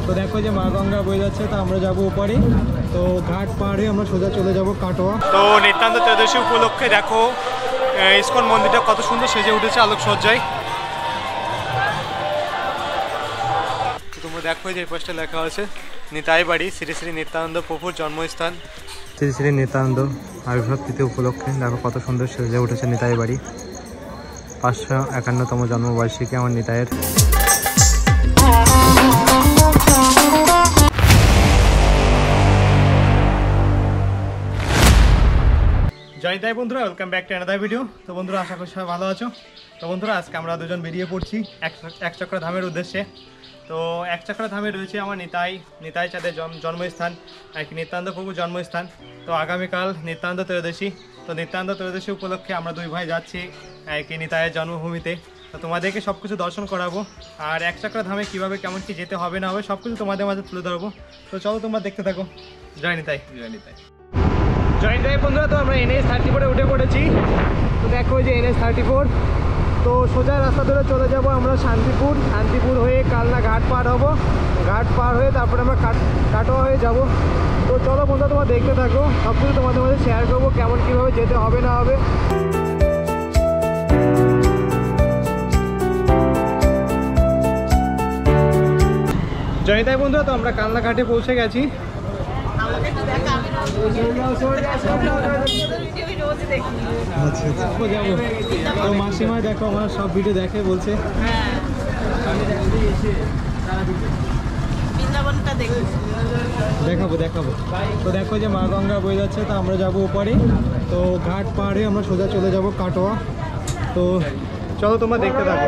তো দেখো যে মা গঙ্গা বয়ে যাচ্ছে, তো আমরা যাবো ওপারে। তো ঘাট পার হয়ে আমরা সোজা চলে যাব কাটোয়া। তো নিত্যান্ত ত্রয়োদশী উপলক্ষে দেখো ইসকন মন্দিরটা কত সুন্দর সেজে উঠেছে আলোকসজ্জায়। তোমরা দেখো যে এই পাশটা লেখা আছে নিতাই বাড়ি, শ্রী শ্রী নিত্যানন্দ প্রভুর জন্মস্থান। শ্রী শ্রী নিত্যানন্দ আবির্ভাব তিথি উপলক্ষে দেখো কত সুন্দর সেজে উঠেছে নিতাই বাড়ি। 551তম জন্মবার্ষিকী আমার নিতাইয়ের। জয় নিতাই বন্ধুরা, welcome back to another video. তো বন্ধুরা আশা করি সবাই ভালো আছো। তো বন্ধুরা আজকে আমরা দুজন বেরিয়ে পড়ছি একচক্রা ধামের উদ্দেশ্যে। তো একচক্রা ধামে রয়েছে আমার নিতাই চাঁদের জন্মস্থান, আর কি নিত্যানন্দ প্রভুর জন্মস্থান। তো আগামীকাল নিত্যানন্দ ত্রয়োদশী। তো নিত্যানন্দ ত্রয়োদশী উপলক্ষে আমরা দুই ভাই যাচ্ছি কি নিতাইয়ের জন্মভূমিতে। তো তোমাদেরকে সব কিছু দর্শন করাবো, আর একচক্রা ধামে কীভাবে কেমন কি যেতে হবে না হবে সব কিছু তোমাদের মাঝে তুলে ধরবো। তো চলো তোমরা দেখতে থাকো। জয় নিতাই। জয় নিতাই। জয় নিতাই বন্ধুরা, তো আমরা NH 34 উঠে পড়েছি। তো দেখো যে NH 34। তো সোজা রাস্তা ধরে চলে যাব আমরা শান্তিপুর হয়ে কালনা ঘাট পার হব। ঘাট পার হয়ে তারপরে আমরা কাটোয়া হয়ে যাব। তো চলো বন্ধুরা তোমরা দেখতে থাকো, সব কিছু তোমাদের মধ্যে শেয়ার করবো কেমন কীভাবে যেতে হবে না হবে। জয় নিতাই বন্ধুরা, তো আমরা কালনা ঘাটে পৌঁছে গেছি। তো মাসিমা দেখো আমার সব ভিডিও দেখে বলছে দেখাবো। তো দেখো যে মা গঙ্গা বয়ে যাচ্ছে, তো আমরা যাবো ওপারে। তো ঘাট পার হয়ে আমরা সোজা চলে যাব কাটোয়া। তো চলো তোমরা দেখতে থাকো।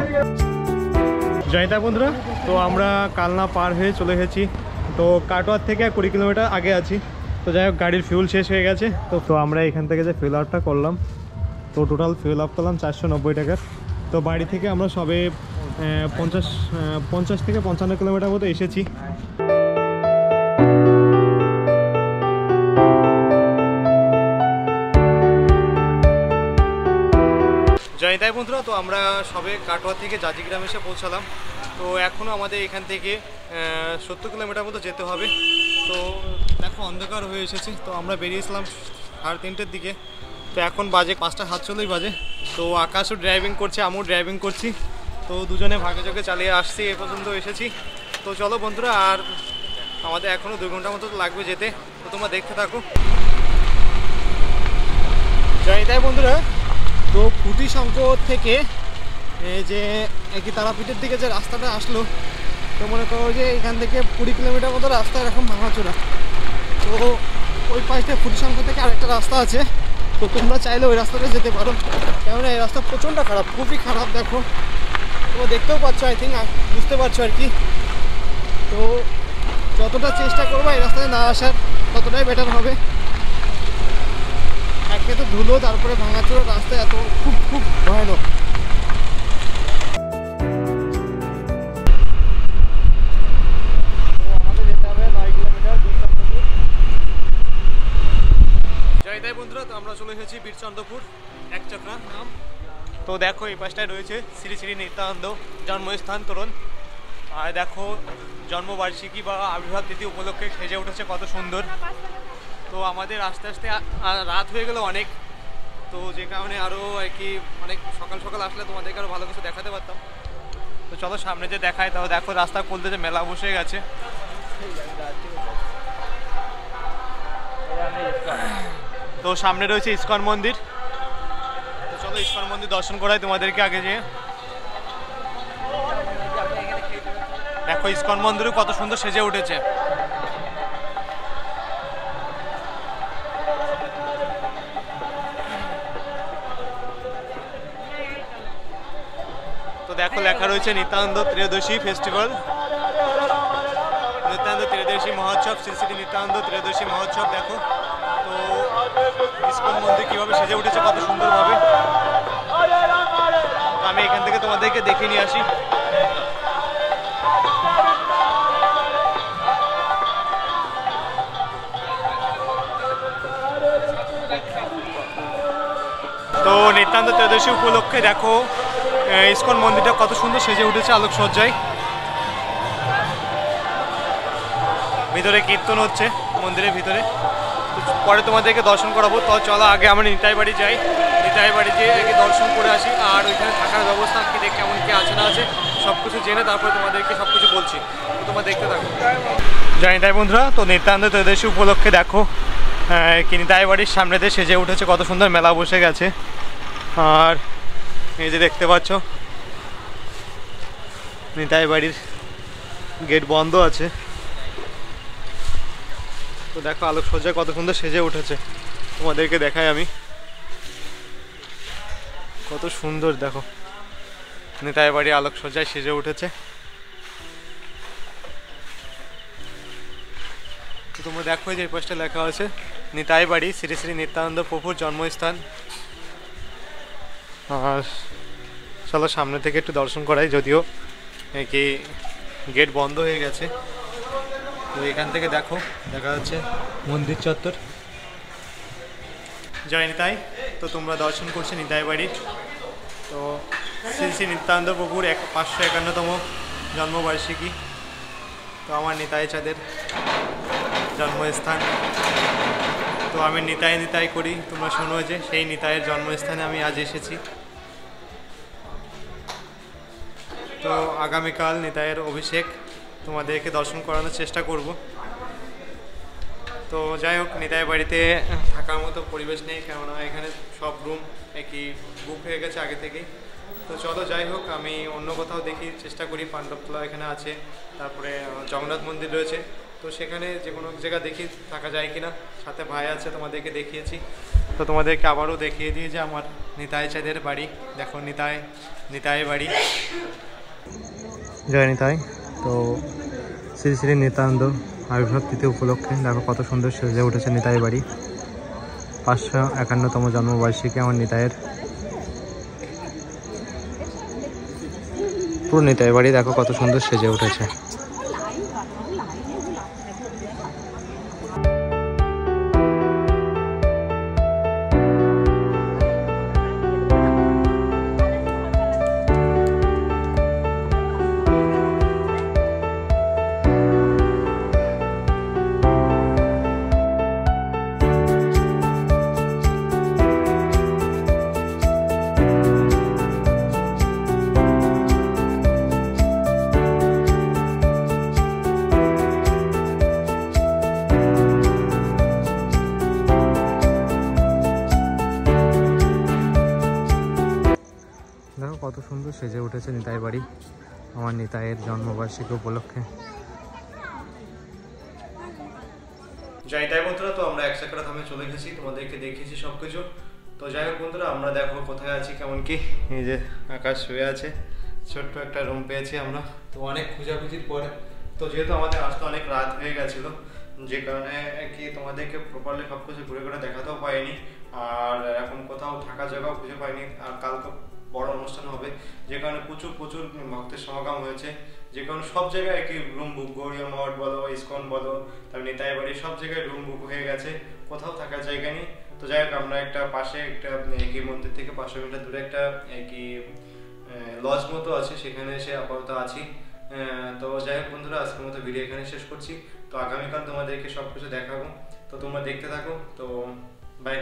জয় নিতাই বন্ধুরা, তো আমরা কালনা পার হয়ে চলে এসেছি। তো কাটোয়ার থেকে 20 কিলোমিটার আগে আছি। তো যাই হোক গাড়ির ফিউল শেষ হয়ে গেছে। তো আমরা এখান থেকে যে ফিউল আপটা করলাম, তো টোটাল ফিউল আপ করলাম 490 টাকার। তো বাড়ি থেকে আমরা সবে 50 থেকে 55 কিলোমিটার মতো এসেছি। জয় নিতাই বন্ধুরা, তো আমরা সবে কাটোয়া থেকে জাজিগ্রাম এসে পৌঁছালাম। তো এখনও আমাদের এখান থেকে 70 কিলোমিটার মতো যেতে হবে। তো দেখো অন্ধকার হয়ে এসেছে। তো আমরা বেরিয়েছিলাম 3:30টার দিকে। তো এখন বাজে 5:47 বাজে। তো আকাশও ড্রাইভিং করছে, আমিও ড্রাইভিং করছি। তো দুজনে ভাগে যোগে চালিয়ে আসছি, এ পর্যন্ত এসেছি। তো চলো বন্ধুরা, আর আমাদের এখনও 2 ঘন্টা মতো লাগবে যেতে। তো তোমরা দেখতে থাকো। জয় নিতাই বন্ধুরা, তো খুঁটি শঙ্কর থেকে যে একই তারাপীঠের দিকে যে রাস্তাটা আসলো, তো মনে করো যে এখান থেকে 20 কিলোমিটার মতো রাস্তা এরকম ভাঙাচোরা। তো ওই পাশে খুঁটি শঙ্কর থেকে আরেকটা রাস্তা আছে। তো তোমরা চাইলে ওই রাস্তাটা যেতে পারো, কেননা এই রাস্তা প্রচণ্ড খারাপ, খুবই খারাপ। দেখো তোমরা দেখতেও পাচ্ছ, আই থিঙ্ক বুঝতে পারছো আর কি। তো যতটা চেষ্টা করবো এই রাস্তায় না আসার ততটাই বেটার হবে। একে তো ধুলো, তারপরে ভাঙাচোরা রাস্তা, এত খুব ভয়ানক। জয় নিতাই বন্ধুরা, তো আমরা চলে এসেছি বীরচন্দ্রপুর একচক্রা নাম। তো দেখো এই পাশটায় রয়েছে শ্রী শ্রী নিত্যানন্দ জন্মস্থান তোরণ। আর দেখো জন্মবার্ষিকী বা আবির্ভাব তিথি উপলক্ষে সেজে উঠেছে কত সুন্দর। তো আমাদের আস্তে আস্তে রাত হয়ে গেল অনেক। তো যে কারণে আরও আর কি অনেক সকাল আসলে তোমাদেরকে আরও ভালো কিছু দেখাতে পারতাম। তো চলো সামনে যে দেখায়, তাও দেখো রাস্তা খুলতে যে মেলা বসে গেছে। তো সামনে রয়েছে ইসকন মন্দির। তো চলো ইসকন মন্দির দর্শন করাই তোমাদেরকে আগে যেয়ে। দেখো ইসকন মন্দিরও কত সুন্দর সেজে উঠেছে। তো দেখো লেখা রয়েছে নিত্যানন্দ ত্রয়োদশী ফেস্টিভ্যাল, নিত্যানন্দ ত্রয়োদশী মহোৎসব, শ্রী শ্রী নিত্যানন্দ ত্রয়োদশী মহোৎসব। দেখো তো ইসকন মন্দির কীভাবে সেজে উঠেছে কত সুন্দরভাবে। আমি এখান থেকে তোমাদেরকে দেখে নিয়ে আসি। তো নিত্যানন্দ ত্রয়োদশী উপলক্ষে দেখো ইসকন মন্দিরটা কত সুন্দর সেজে উঠেছে আলোকসজ্জায়। ভিতরে কীর্তন হচ্ছে মন্দিরের ভিতরে। পরে তোমাদেরকে দর্শন করাবো। তো চলো আগে আমরা নিতাই বাড়ি যাই, নিতাই বাড়ি যেয়ে দর্শন করে আসি, আর ওইখানে থাকার ব্যবস্থা কি দেখ কেমন কি আছে না আছে সব কিছু জেনে তারপরে তোমাদেরকে সব কিছু বলছি। তো তোমরা দেখতে থাকো। জয় নিতাই বন্ধুরা। তো নিত্যানন্দ ত্রয়োদশী উপলক্ষে দেখো কি নিতাই বাড়ির সামনে দিয়ে সেজে উঠেছে, কত সুন্দর মেলা বসে গেছে। আর এই যে দেখতে পাচ্ছ নিতাই বাড়ির গেট বন্ধ আছে। তো দেখো আলোকসজ্জায় কত সুন্দর সেজে উঠেছে, তোমাদেরকে দেখাই আমি। কত সুন্দর দেখো নিতাই বাড়ি আলোকসজ্জায় সেজে উঠেছে। তো তোমরা দেখো যে এই পোস্টে লেখা আছে নিতাই বাড়ি শ্রী শ্রী নিত্যানন্দ প্রভুর জন্মস্থান। আর চলো সামনে থেকে একটু দর্শন করাই, যদিও কি গেট বন্ধ হয়ে গেছে। তো এখান থেকে দেখো দেখা যাচ্ছে মন্দির চত্বর। জয় নিতাই। তো তোমরা দর্শন করছো নিতাই বাড়ির। তো শ্রী শ্রী নিত্যানন্দ প্রভুর 551তম জন্মবার্ষিকী। তো আমার নিতাই চাঁদের জন্মস্থান। তো আমি নিতাই নিতাই করি, তোমরা শোনো যে সেই নিতাইয়ের জন্মস্থানে আমি আজ এসেছি। তো আগামীকাল নিতাইয়ের অভিষেক, তোমাদেরকে দর্শন করানোর চেষ্টা করব। তো যাই হোক নিতাই বাড়িতে থাকার মতো পরিবেশ নেই, কেননা এখানে সব রুম একই বুক হয়ে গেছে আগে থেকেই। তো চলো যাই হোক আমি অন্য কোথাও দেখি চেষ্টা করি। পাণ্ডবতলা এখানে আছে, তারপরে জগন্নাথ মন্দির রয়েছে। তো সেখানে যে কোনো জায়গা দেখি থাকা যায় কিনা। সাথে ভাই আছে, তোমাদেরকে দেখিয়েছি। তো তোমাদেরকে আবারও দেখিয়ে দিই যে আমার নিতাই চাঁদের বাড়ি। দেখো নিতাই বাড়ি। জয় নিতাই। তো শ্রী শ্রী নিত্যানন্দ আবির্ভাব তিথি উপলক্ষে দেখো কত সুন্দর সেজে উঠেছে নিতাই বাড়ি। 551তম জন্মবার্ষিকী আমার নিতাইয়ের। পুরো নিতাই বাড়ি দেখো কত সুন্দর সেজে উঠেছে। দেখো কত সুন্দর সেজে উঠেছে নিতাই বাড়ি আমার নিতাইয়ের জন্মবার্ষিকী উপলক্ষে। জয় নিতাই বন্ধুরা। তো আমরা 1 ধামে চলে গেছি, তোমাদেরকে দেখিয়েছি সব কিছু। তো যাই হোক বন্ধুরা আমরা দেখো কোথায় আছি কেমন কি। এই যে আকাশ শুয়ে আছে, ছোট্ট একটা রুম পেয়েছি আমরা। তো অনেক খোঁজাখুঁজির পরে, তো যেহেতু আমাদের আসতে অনেক রাত হয়ে গেছিলো, যে কারণে কি তোমাদেরকে প্রপারলি সব কিছু ঘুরে ঘুরে দেখাতেও পাইনি, আর এখন কোথাও থাকার জায়গাও খুঁজে পাইনি। আর কালকে বড় অনুষ্ঠান হবে, যে কারণে প্রচুর ভক্তের সমাগম হয়েছে, যে কারণে সব জায়গায় একই রুম বুক। গৌরীয় মঠ বলো, ইস্কন বলো, তার নিতাই বাড়ি সব জায়গায় রুম বুক হয়ে গেছে, কোথাও থাকার জায়গা নেই। তো যাই হোক আমরা একটা পাশে একটা একই মন্দির থেকে 500 মিটার দূরে একটা একই লজ মতো আছে, সেখানে এসে আপাতত আছি। তো যাই হোক বন্ধুরা আজকের মতো ভিডিও এখানে শেষ করছি। তো আগামীকাল তোমাদেরকে সব কিছু দেখাবো, তো তোমরা দেখতে থাকো। তো বাই।